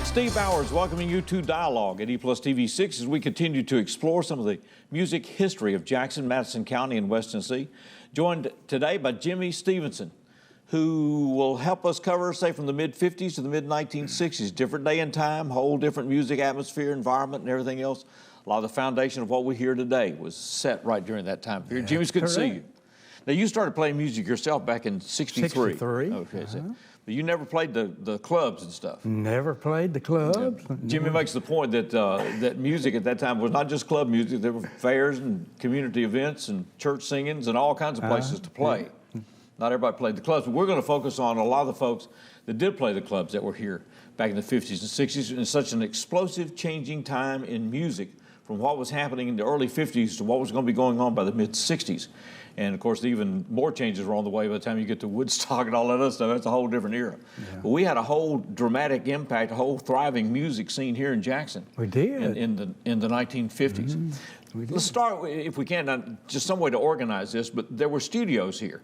Steve Bowers welcoming you to Dialogue at E+ TV6 as we continue to explore some of the music history of Jackson, Madison County, and West Tennessee. Joined today by Jimmy Stephenson, who will help us cover, say, from the mid-50s to the mid-1960s. Different day and time, whole different music atmosphere, environment, and everything else. A lot of the foundation of what we hear today was set right during that time period. Jimmy, it's good to see you. Now, you started playing music yourself back in 63. 63. Okay, but you never played the clubs and stuff. Never played the clubs. Yeah. Jimmy makes the point that that music at that time was not just club music. There were fairs and community events and church singings and all kinds of places to play. Yeah. Not everybody played the clubs, but we're going to focus on a lot of the folks that did play the clubs that were here back in the 50s and 60s in such an explosive changing time in music from what was happening in the early 50s to what was going to be going on by the mid-60s. And, of course, even more changes were on the way by the time you get to Woodstock and all that other stuff. That's a whole different era. Yeah. But we had a whole dramatic impact, a whole thriving music scene here in Jackson. We did. In the 1950s. Mm-hmm. Let's start, if we can, just some way to organize this, but there were studios here.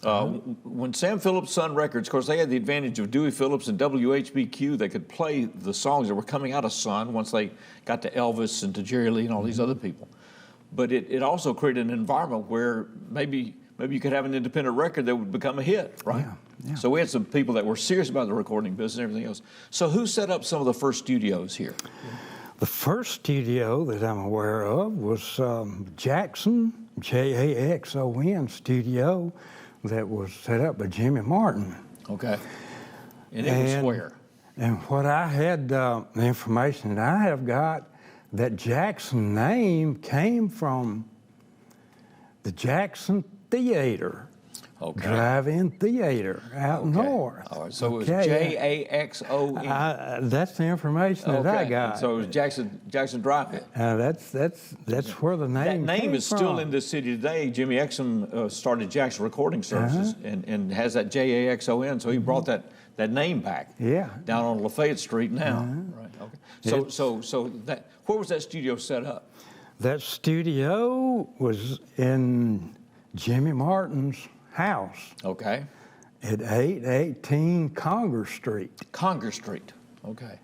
When Sam Phillips' Sun Records, of course, they had the advantage of Dewey Phillips and WHBQ. They could play the songs that were coming out of Sun once they got to Elvis and to Jerry Lee and all these other people. But it also created an environment where maybe you could have an independent record that would become a hit, right? Yeah, yeah. So we had some people that were serious about the recording business and everything else. So who set up some of the first studios here? The first studio that I'm aware of was Jackson, Jaxon studio that was set up by Jimmy Martin. Okay. And it was where? And what I had, the information that I have got, that Jackson name came from the Jackson Theater, drive-in theater out north. All right, so it was Jaxon. That's the information that I got. And so it was Jackson Drive-In. That's where the name. That name is from. still in this city today. Jimmy Exum started Jackson Recording Services and has that Jaxon. So he brought that name back. Yeah. Down on Lafayette Street now. Right. Okay. So that where was that studio set up? That studio was in Jimmy Martin's house. Okay. At 818 Conger Street. Conger Street. Okay.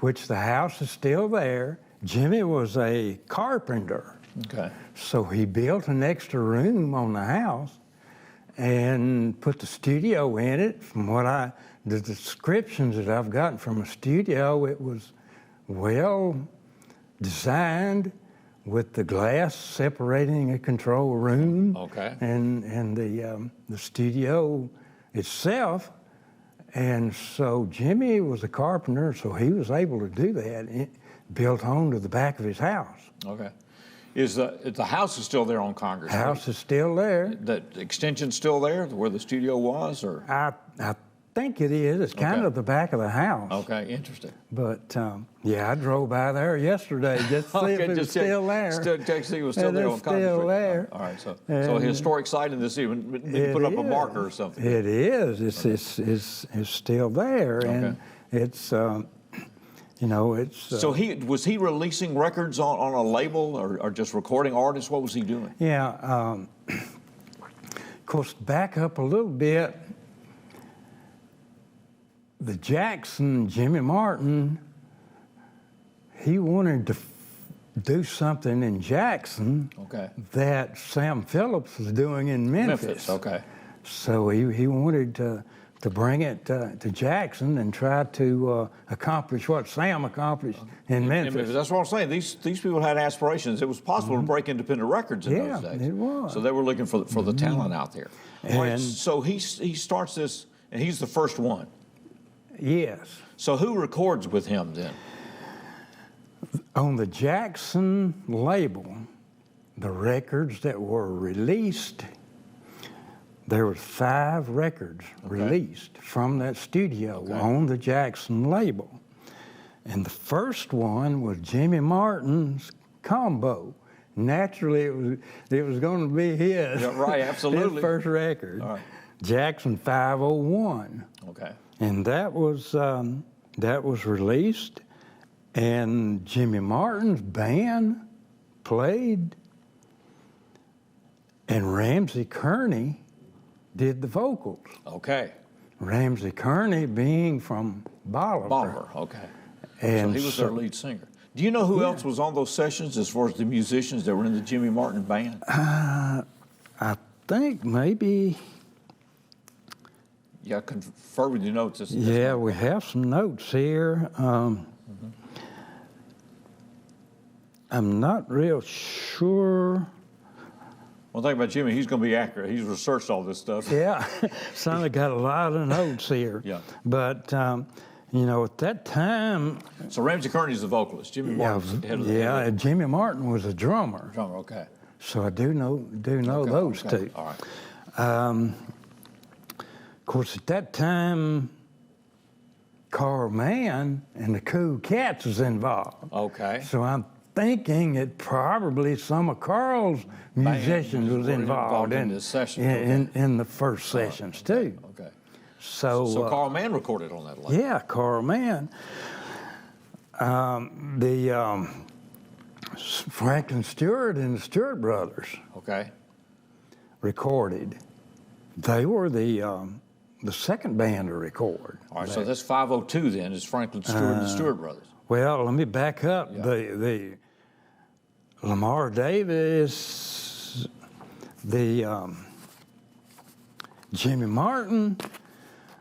Which the house is still there. Jimmy was a carpenter. Okay. So he built an extra room on the house and put the studio in it. From what the descriptions that I've gotten from a studio, it was well designed with the glass separating a control room. Okay. And the studio itself. And so Jimmy was a carpenter, so he was able to do that. It built onto the back of his house. Okay. Is the house is still there on Congress? The house is still there. The extension's still there, where the studio was, or? I think it is. It's kind of the back of the house. Okay, interesting. But yeah, I drove by there yesterday just to see if it was still there. Check to see it was still there on Congress Street. Still there. All right, so a historic site in this even. Maybe put up a marker or something. It is. It's still there, and it's. It's... So was he releasing records on a label or just recording artists? What was he doing? Yeah. Of course, back up a little bit, the Jackson, Jimmy Martin, he wanted to do something in Jackson that Sam Phillips was doing in Memphis. Okay. So he wanted to bring it to Jackson and try to accomplish what Sam accomplished in Memphis. That's what I'm saying. These people had aspirations. It was possible to break independent records in those days. Yeah, it was. So they were looking for the talent out there. And so he starts this, and he's the first one. Yes. So who records with him then? On the Jackson label, the records that were released, there were 5 records released from that studio on the Jackson label. And the first one was Jimmy Martin's Combo. Naturally, it was going to be his. Yeah, right, absolutely. His first record, Jackson 501. Okay. And that was released, and Jimmy Martin's band played, and Ramsey Kearney did the vocals. Okay. Ramsey Kearney being from Bolivar. Bolivar, okay. And so he was their lead singer. Do you know who else was on those sessions as far as the musicians that were in the Jimmy Martin band? I think maybe. Yeah, confer with your notes. Yeah, we have some notes here. I'm not real sure. One thing about Jimmy, he's going to be accurate. He's researched all this stuff. Yeah, Sonny got a lot of notes here. Yeah. But, at that time. So Ramsey Kearney's the vocalist. Jimmy Martin's the head of the Yeah, Jimmy Martin was a drummer. Drummer, okay. So I do know those two. All right. Of course, at that time, Carl Mann and the Cool Cats was involved. Okay. So I'm thinking that probably some of Carl's musicians was involved in this session. In the first sessions too. Okay. So Carl Mann recorded on that label. Yeah, Carl Mann. The Franklin Stewart and the Stewart brothers Okay. recorded. They were the second band to record. All right, so that's 502 then, is Franklin Stewart and the Stewart brothers. Well, let me back up. Yeah. The Lamar Davis, the Jimmy Martin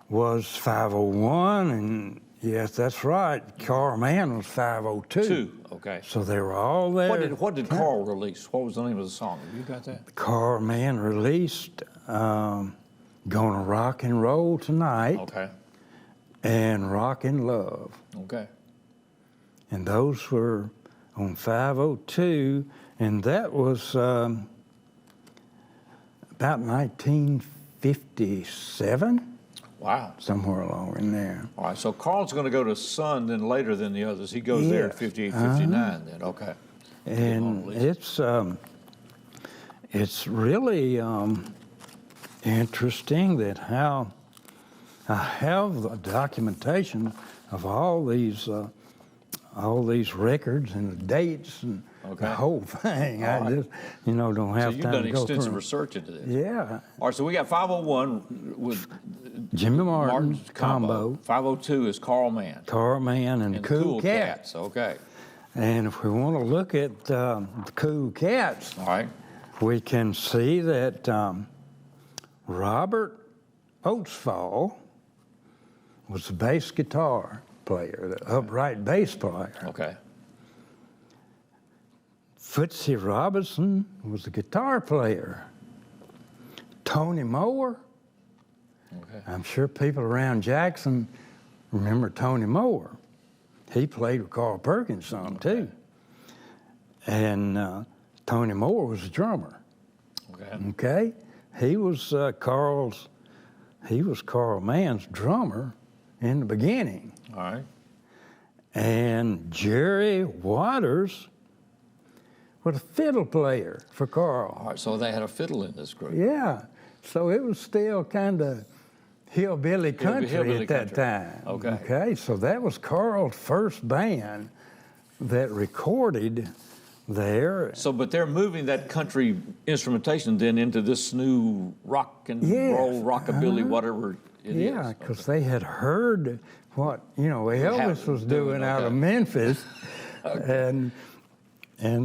was 501, and yes, that's right. Carl Mann was 502. Okay. So they were all there. What did Carl release? What was the name of the song? Have you got that? Carl Mann released Gonna Rock and Roll Tonight Okay. and Rockin' Love. Okay. And those were on 502, and that was about 1957, Wow. somewhere along in there. All right, so Carl's going to go to Sun then later than the others. He goes there at 58, 59 then. Okay. And it's really interesting that how I have the documentation of all these records and the dates and the whole thing. All right. I just, don't have So you've time done to go extensive through. research into this. Yeah. All right, so we got 501 with Jimmy Martin Martin's combo. 502 is Carl Mann. Carl Mann and Cool Cats. Okay. And if we want to look at the Cool Cats, All right. we can see that Robert Oatsfall was the bass guitar player, the upright bass player. Okay. Footsy Robinson was the guitar player. Tony Moore, Okay. I'm sure people around Jackson remember Tony Moore. He played with Carl Perkins some too. And Tony Moore was a drummer. Okay. Okay, he was Carl Mann's drummer in the beginning. All right. And Jerry Waters was a fiddle player for Carl. All right, so they had a fiddle in this group. Yeah, so it was still kind of hillbilly country Hillbilly at that country. time. Okay. Okay, so that was Carl's first band that recorded there. So, but they're moving that country instrumentation then into this new rock and Yes. roll, rockabilly, whatever it is. Yeah, because they had heard what Elvis was doing out of okay. Memphis, and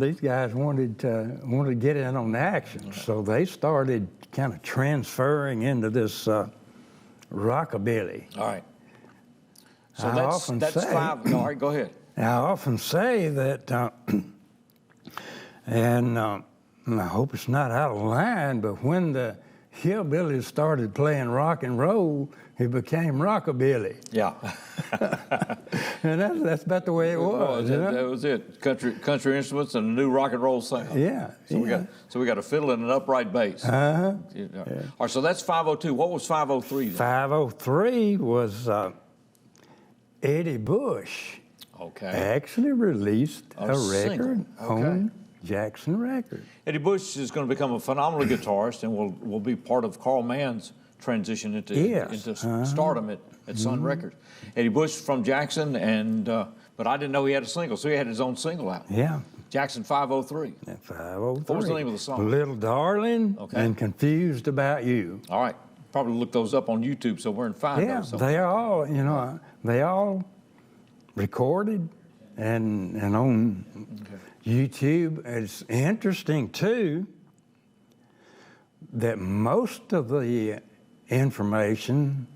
these guys wanted to get in on the action, so they started kind of transferring into this rockabilly. All right. So I often that's say- five. All right, go ahead. I often say that, and I hope it's not out of line, but when the hillbillies started playing rock and roll, it became rockabilly. Yeah. And that's about the way it was. That was it. Country instruments and a new rock and roll sound. Yeah. So we got a fiddle and an upright bass. Uh-huh. All right, so that's 502. What was 503 then? 503 was Eddie Bush. Okay. Actually released a single. record on Jackson Records. Eddie Bush is going to become a phenomenal guitarist and will be part of Carl Mann's transition into stardom at Sun Records. Eddie Bush from Jackson, but I didn't know he had a single, so he had his own single out. Yeah. Jackson 503. 503. What was the name of the song? Little Darling and Confused About You. All right. Probably look those up on YouTube, so we're in find Yeah, those. they all, they all recorded and on YouTube. It's interesting too that most of the information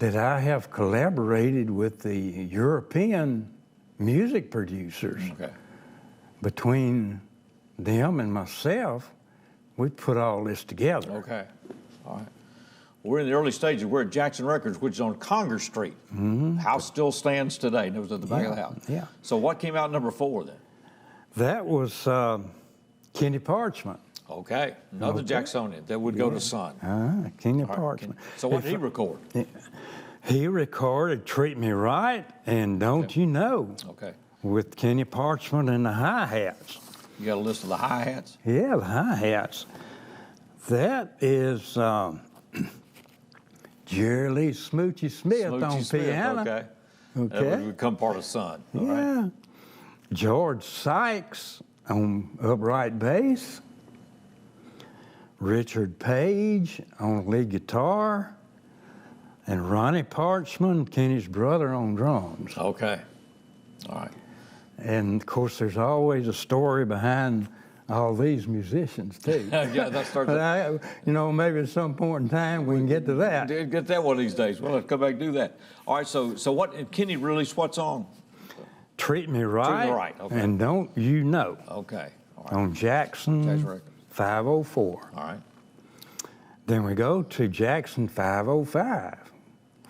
that I have collaborated with the European music producers, between them and myself, we put all this together. Okay, all right. We're in the early stages. We're at Jackson Records, which is on Congress Street. House still stands today. It was at the back of the house. Yeah. So what came out number 4 then? That was Kenny Parchment. Okay, another Jacksonian that would go to Sun. Kenny All right, Parchment. So what did he record? He recorded Treat Me Right and Don't You Know Okay. with Kenny Parchment and the hi-hats. You got a list of the hi-hats? Yeah, the hi-hats. That is Jerry Lee Smoochie Smith on piano. Okay. Okay. That would become part of Sun. All Yeah. right. George Sykes on upright bass. Richard Page on lead guitar. And Ronnie Parchman, Kenny's brother, on drums. Okay. All right. And of course, there's always a story behind all these musicians too. Yeah, that starts. But maybe at some point in time we can get to that. Get that one of these days. We'll have to come back and do that. All right. So what? Kenny released what song? Treat Me Right. Treat Me Right, okay. And Don't You Know. Okay. All right. On Jackson Records. 504. All right. Then we go to Jackson 505,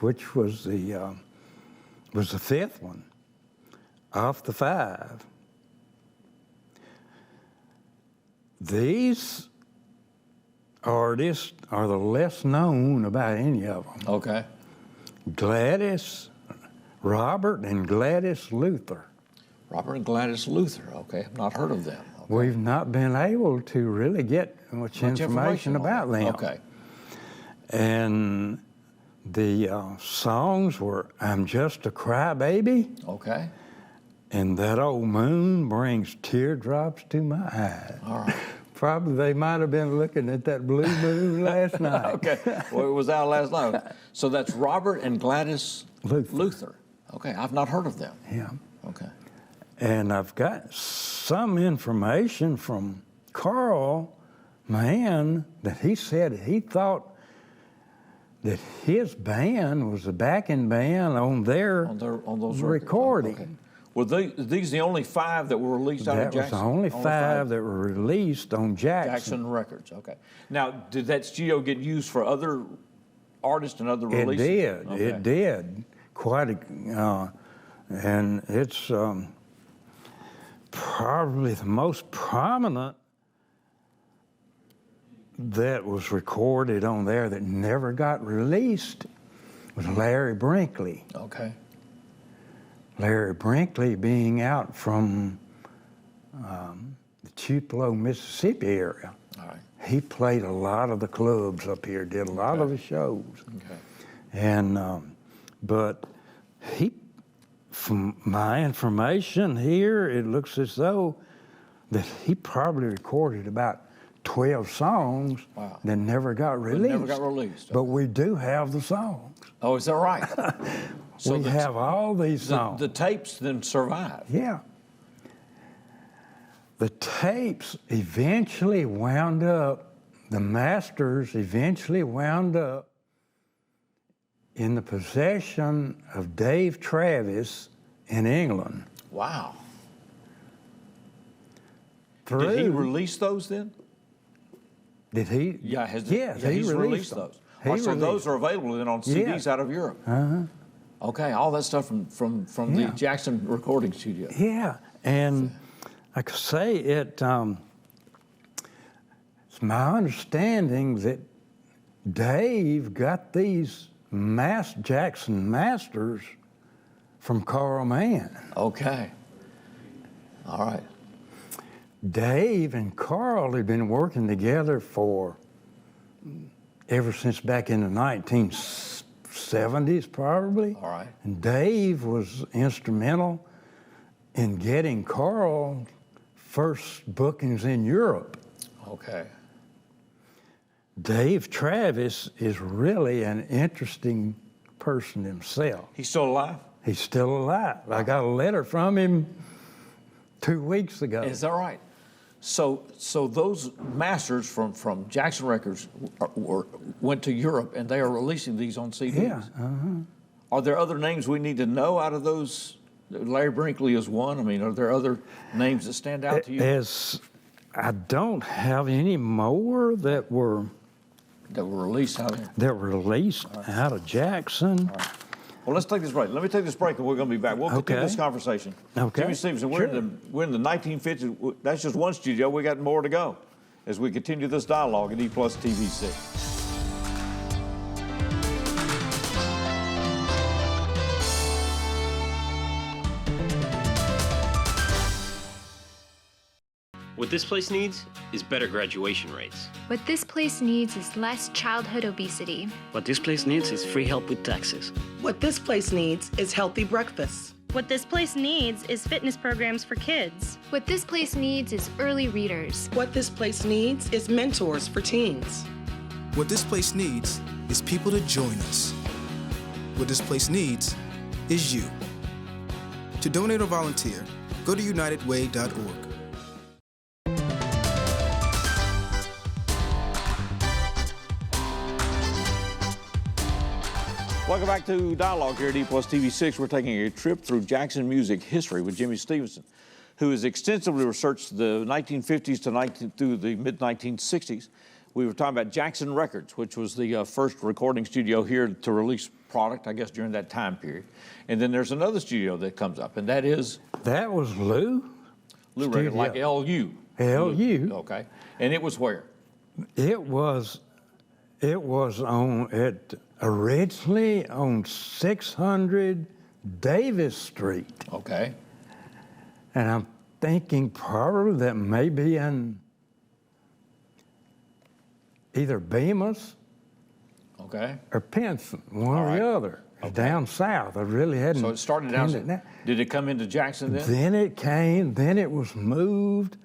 which was the 5th one off the 5. These artists are the less known about any of them. Okay. Robert and Gladys Luther. Robert and Gladys Luther. Okay. I've not heard of them. Okay. We've not been able to really get much information about them. Okay. And the songs were I'm Just a Crybaby. Okay. And That Old Moon Brings Teardrops to My Eyes. All right. Probably they might have been looking at that blue moon last night. Okay. Well, it was out last night. So that's Robert and Gladys Luther. Okay. I've not heard of them. Yeah. Okay. And I've got some information from Carl Mann that he said he thought that his band was the backing band on those recording. Okay. Were these the only 5 that were released out of Jackson? That was the only 5 that were released on Jackson Records. Okay. Now, did that studio get used for other artists and other releases? It did. Okay. It did. And it's probably the most prominent that was recorded on there that never got released was Larry Brinkley. Okay. Larry Brinkley being out from the Tupelo, Mississippi area. All right. He played a lot of the clubs up here, did a lot of the shows. Okay. And, but from my information here, it looks as though that he probably recorded about 12 songs that never got released. Never got released. Okay. But we do have the songs. Oh, is that right? So we have all these songs. The tapes then survive. Yeah. The tapes eventually wound up, the masters eventually wound up in the possession of Dave Travis in England. Wow. Did he release those then? Did he? Yeah, he's released those. So those are available then on CDs out of Europe. Okay, all that stuff from the Jackson recording studio. Yeah, and like I say, it's my understanding that Dave got these Jackson masters from Carl Mann. Okay. All right. Dave and Carl had been working together ever since back in the 1970s, probably. All right. And Dave was instrumental in getting Carl first bookings in Europe. Okay. Dave Travis is really an interesting person himself. He's still alive? He's still alive. I got a letter from him 2 weeks ago. Is that right? So those masters from Jackson Records went to Europe, and they are releasing these on CDs. Yeah. Are there other names we need to know out of those? Larry Brinkley is one. I mean, are there other names that stand out to you? I don't have any more that were released out there. that were released out of Jackson. Well, let's take this break. Let me take this break, and we're going to be back. We'll continue this conversation. Okay. Jimmy Stephenson, we're in the 1950s. That's just one studio. We got more to go as we continue this dialogue at E+ TV6. What this place needs is better graduation rates. What this place needs is less childhood obesity. What this place needs is free help with taxes. What this place needs is healthy breakfasts. What this place needs is fitness programs for kids. What this place needs is early readers. What this place needs is mentors for teens. What this place needs is people to join us. What this place needs is you. To donate or volunteer, go to unitedway.org. Welcome back to Dialogue here at E+ TV6. We're taking a trip through Jackson music history with Jimmy Stephenson, who has extensively researched the 1950s through the mid-1960s. We were talking about Jackson Records, which was the first recording studio here to release product, I guess, during that time period. And then there's another studio that comes up, and that is? That was Lou. Lou Records, like LU. LU. Okay. And it was where? It was originally on 600 Davis Street. Okay. And I'm thinking probably that maybe in either Bemis or Pinson, one or the other. Okay. Down south. I really hadn't. So it started down south. Did it come into Jackson then? Then it was moved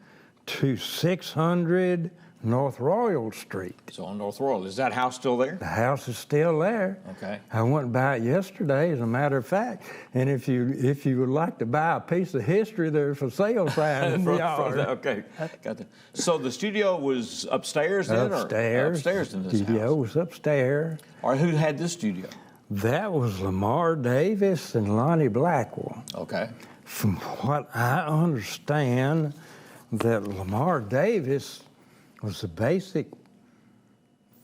to 600 North Royal Street. So on North Royal. Is that house still there? The house is still there. Okay. I went by it yesterday, as a matter of fact. And if you would like to buy a piece of history, there's for sale sign in the yard. Okay, got that. So the studio was upstairs then? Upstairs. Upstairs in this studio house. was upstairs. All right, who had this studio? That was Lamar Davis and Lonnie Blackwell. Okay. From what I understand, that Lamar Davis was the basic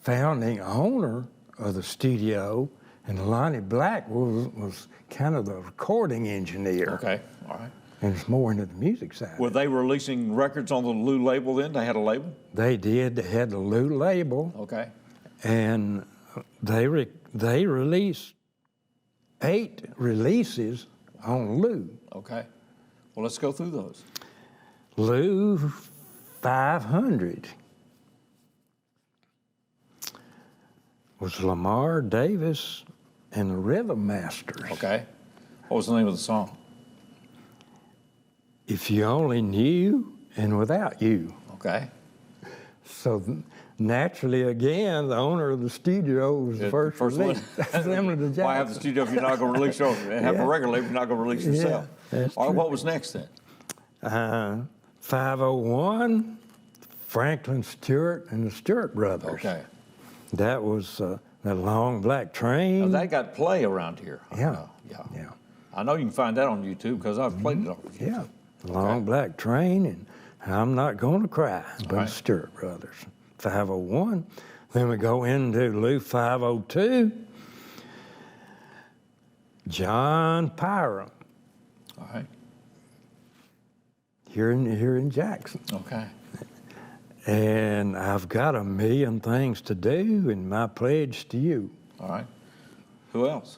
founding owner of the studio, and Lonnie Blackwell was kind of the recording engineer. Okay, all right. And it's more into the music side. Were they releasing records on the Lou label then? They had a label? They did. They had the Lou label. Okay. And they released 8 releases on Lou. Okay. Well, let's go through those. Lou 500 was Lamar Davis and the Rhythm Masters. Okay. What was the name of the song? If You Only Knew and Without You. Okay. So naturally, again, the owner of the studio was the first release. Similar to Jackson. Why have the studio if you're not going to release your own? Have a record label if you're not going to release yourself. That's All right, true. what was next then? 501, Franklin Stewart and the Stewart Brothers. Okay. That was that Long Black Train. Now, that got play around here. Yeah. Yeah. I know you can find that on YouTube because I've played it on YouTube. Yeah. Long Black Train and I'm Not Gonna Cry by right. the Stewart Brothers. 501. Then we go into Lou 502. John Pyram. All right. Here in Jackson. Okay. And I've got a million things to do, and my pledge to you. All right. Who else?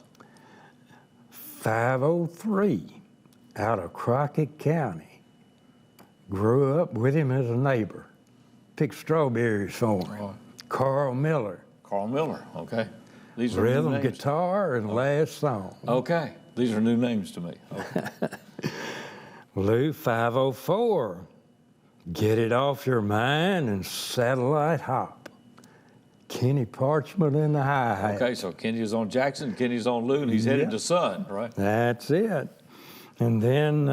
503, out of Crockett County. Grew up with him as a neighbor. Picked strawberries for him. Right. Carl Miller. Carl Miller. Okay. These are Rhythm new names. guitar and last song. Okay. These are new names to me. Okay. Lou 504, Get It Off Your Mind and Satellite Hop. Kenny Parchment in the hi-hat. Okay, so Kenny's on Jackson, Kenny's on Lou, and he's headed to Sun, right? That's it. And then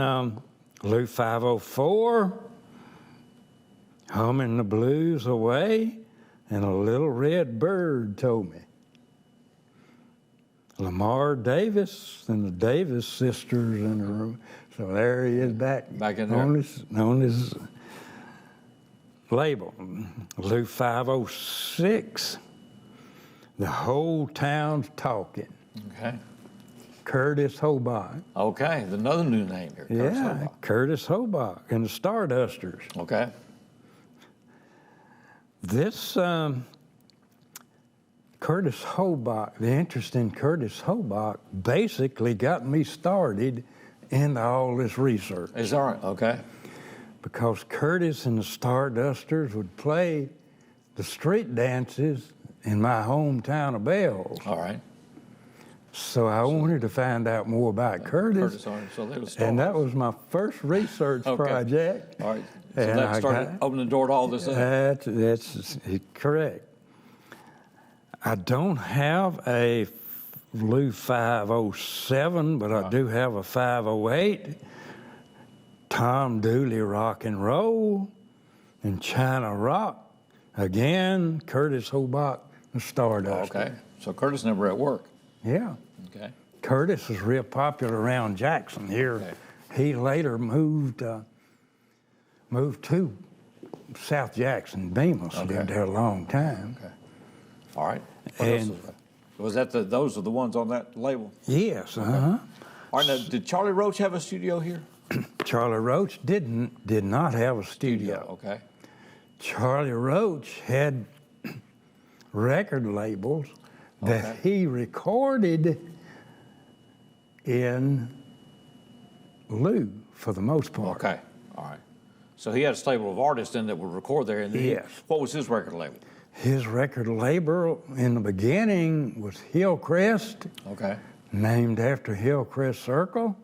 Lou 504, Humming the Blues Away, and A Little Red Bird Told Me. Lamar Davis and the Davis sisters in the room. So there he is back in there. on his label. Lou 506, The Whole Town's Talking. Okay. Curtis Hobart. Okay, another new name here. Curtis Hobart. Curtis Hobart and the Stardusters. Okay. This Curtis Hobart, the interest in Curtis Hobart basically got me started into all this research. Is that right? Okay. Because Curtis and the Stardusters would play the street dances in my hometown of Bells. All right. So I wanted to find out more about Curtis. So they was And that was my first research project. All right. So And that I started opening the door to all this. That's correct. I don't have a Lou 507, but I do have a 508. Tom Dooley Rock and Roll and China Rock. Again, Curtis Hobart, the Stardust. Okay. So Curtis never at work. Yeah. Okay. Curtis was real popular around Jackson here. Okay. He later moved to South Jackson, Bemis. Lived there a long time. Okay. All right. What else And- was that? Those are the ones on that label. Yes, All right. Now, did Charlie Roach have a studio here? Charlie Roach did not have a studio. Okay. Charlie Roach had record labels that he recorded in Lou for the most part. Okay. All right. So he had a stable of artists then that would record there. And Yes. What was his record label? His record label in the beginning was Hillcrest, Okay. named after Hillcrest Circle,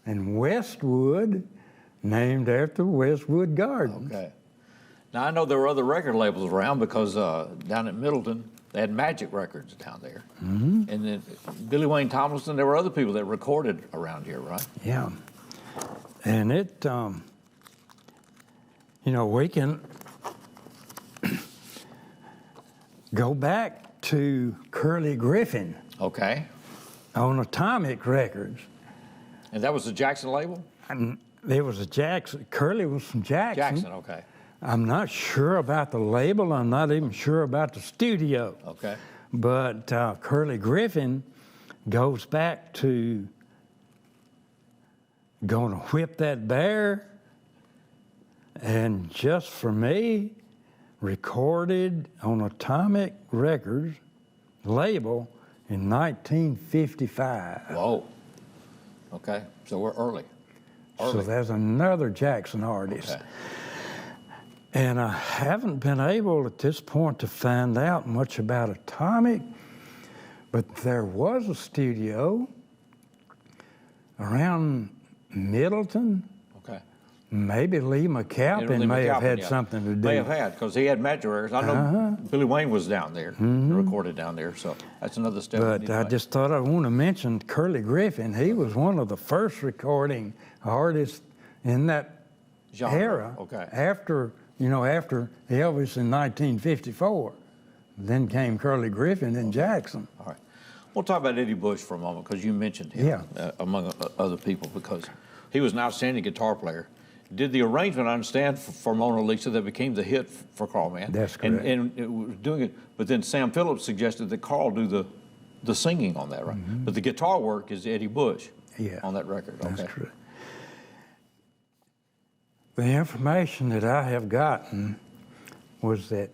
and Westwood, named after Westwood Gardens. Okay. Now I know there were other record labels around because down at Middleton they had Magic Records down there, and then Billy Wayne Tomlinson. There were other people that recorded around here, right? Yeah. And it, we can go back to Curly Griffin Okay. on Atomic Records. And that was the Jackson label. And there was a Jackson, Curly was from Jackson. Jackson. Okay. I'm not sure about the label. I'm not even sure about the studio. Okay. But Curly Griffin goes back to Gonna Whip That Bear, and Just For Me, recorded on Atomic Records label in 1955. Whoa. Okay. So we're early. So there's another Jackson artist. Okay. And I haven't been able at this point to find out much about Atomic, but there was a studio around Middleton. Okay. Maybe Lee McAlpin may have had something to do. May have had, because he had Magic Records. I know Billy Wayne was down there, recorded down there, so that's another step. But I just thought I want to mention Curly Griffin. He was one of the first recording artists in that Genre. era. Okay. After Elvis in 1954. Then came Curly Griffin and Jackson. All right. We'll talk about Eddie Bush for a moment, because you mentioned him among other people, because he was an outstanding guitar player. Did the arrangement, I understand, for Mona Lisa that became the hit for Carl Mann. That's correct. And it was doing it, but then Sam Phillips suggested that Carl do the singing on that, right? But the guitar work is Eddie Bush on that record. That's Okay. true. The information that I have gotten was that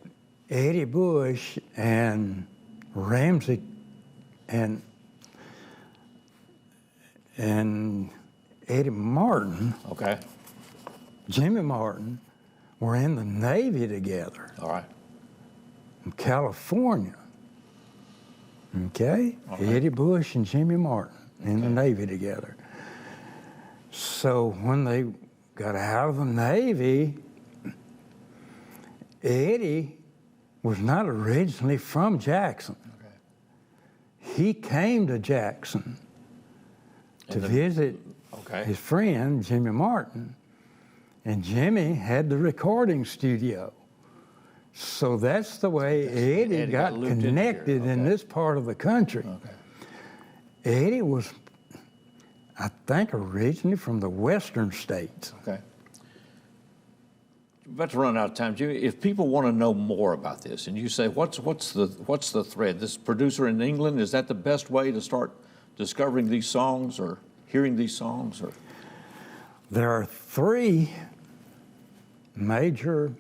Eddie Bush and Ramsey and Eddie Martin, Okay. Jimmy Martin, were in the Navy together All right. in California. Okay? All right. Eddie Bush and Jimmy Martin in the Navy together. So when they got out of the Navy, Eddie was not originally from Jackson. He came to Jackson to visit his friend, Jimmy Martin, and Jimmy had the recording studio. So that's the way Eddie got connected in this part of the country. Eddie was, I think, originally from the western states. Okay. We're about to run out of time, Jimmy. If people want to know more about this, and you say, what's the thread? This producer in England, is that the best way to start discovering these songs or hearing these songs? Or there are 3 major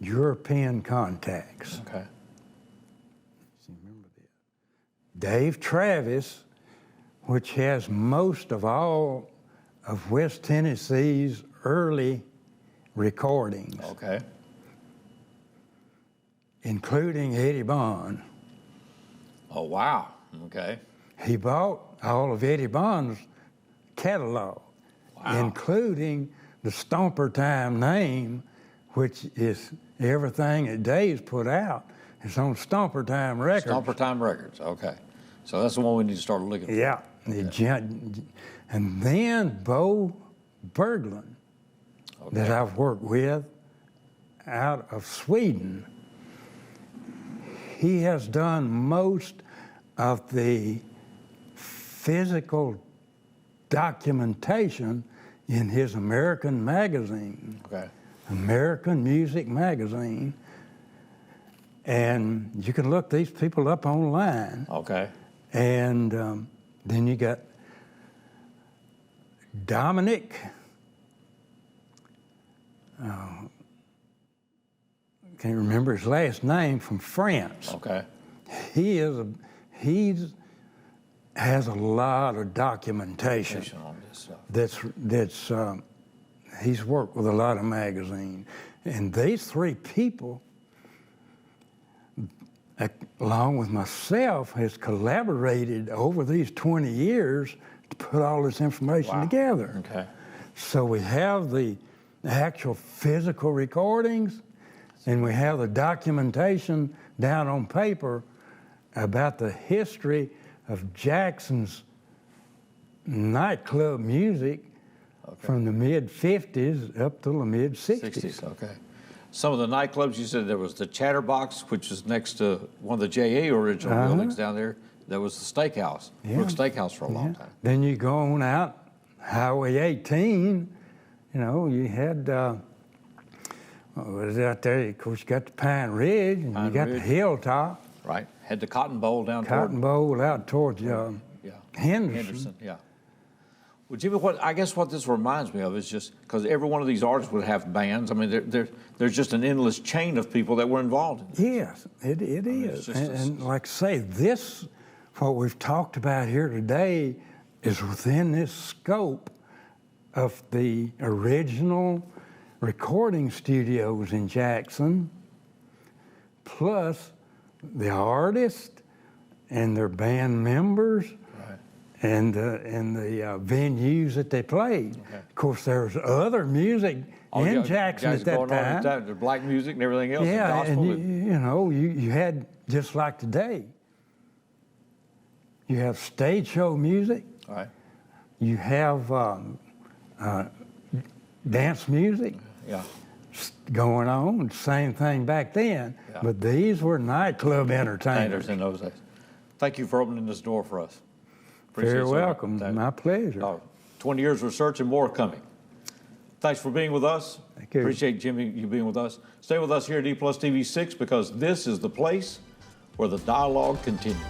European contacts. Okay. Dave Travis, which has most of all of West Tennessee's early recordings, Okay. including Eddie Bond. Oh, wow. Okay. He bought all of Eddie Bond's catalog, including the Stomper Time name, which is everything that Dave's put out. It's on Stomper Time Records. Stomper Time Records. Okay. So that's the one we need to start looking for. Yeah. And then Bo Berglund, that I've worked with out of Sweden. He has done most of the physical documentation in his American magazine, American Music Magazine. And you can look these people up online. Okay. And then you got Dominic, can't remember his last name, from France. Okay. He has a lot of documentation On this stuff. he's worked with a lot of magazines. And these 3 people, along with myself, has collaborated over these 20 years to put all this information together. Okay. So we have the actual physical recordings, and we have the documentation down on paper about the history of Jackson's nightclub music from the mid-50s up to the mid-60s. Okay. Some of the nightclubs, you said there was the Chatterbox, which is next to one of the JA original buildings down there. There was the steakhouse, Brooks Steakhouse for a long time. Then you go on out Highway 18, you know, you had, what was out there? Of course, you got the Pine Ridge, and you got the Hilltop. Right. Had the Cotton Bowl down Cotton Bowl out towards Henderson. Yeah. Well, Jimmy, I guess what this reminds me of is just because every one of these artists would have bands. I mean, there's just an endless chain of people that were involved in it. Yes, it is. And like I say, what we've talked about here today is within this scope of the original recording studios in Jackson, plus the artist and their band members, and the venues that they played. Of course, there was other music in Jackson at that time. The black music and everything else. Yeah, and gospel and you know, you had, just like today, you have stage show music. Right. You have dance music. Yeah. Going on, same thing back then, but these were nightclub entertainers. In those days. Thank you for opening this door for us. Appreciate Very it so welcome, much. my pleasure. 20 years of research and more coming. Thanks for being with us. Thank you. Appreciate, Jimmy, you being with us. Stay with us here at E+ TV 6 because this is the place where the dialogue continues.